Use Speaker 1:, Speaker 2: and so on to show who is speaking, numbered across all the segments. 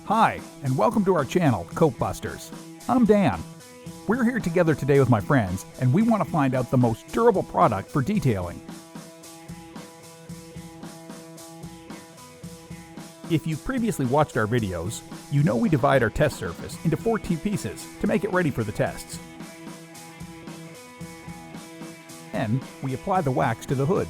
Speaker 1: Hi, and welcome to our channel, Coatbusters. I'm Dan. We're here together today with my friends, and we want to find out the most durable product for detailing. If you've previously watched our videos, you know we divide our test surface into 14 pieces to make it ready for the tests. Then, we apply the wax to the hood.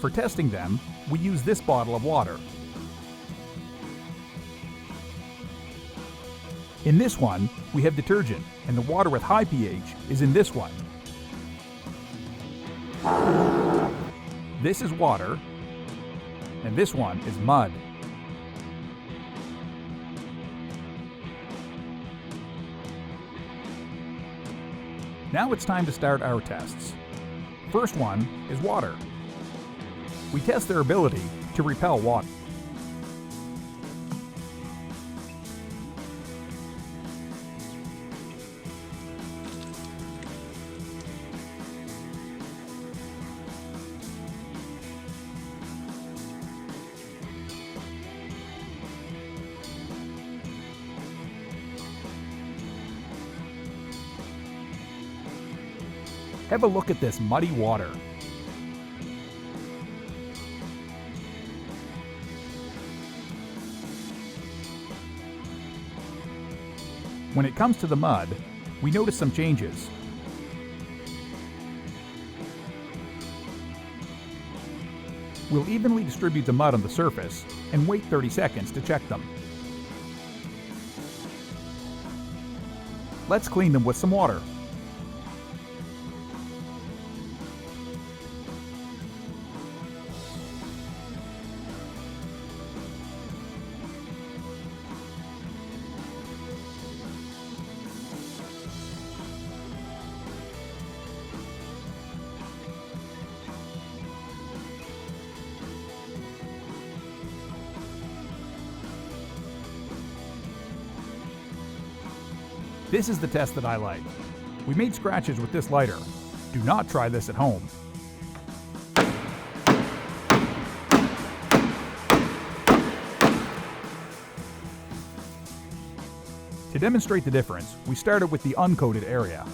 Speaker 1: For testing them, we use this bottle of water. In this one, we have detergent, and the water with high pH is in this one. This is water, and this one is mud. Now it's time to start our tests. First one is water. We test their ability to repel water. Have a look at this muddy water. When it comes to the mud, we notice some changes. We'll evenly distribute the mud on the surface and wait 30 seconds to check them. Let's clean them with some water. This is the test that I like. We made scratches with this lighter. Do not try this at home. To demonstrate the difference, we started with the uncoated area.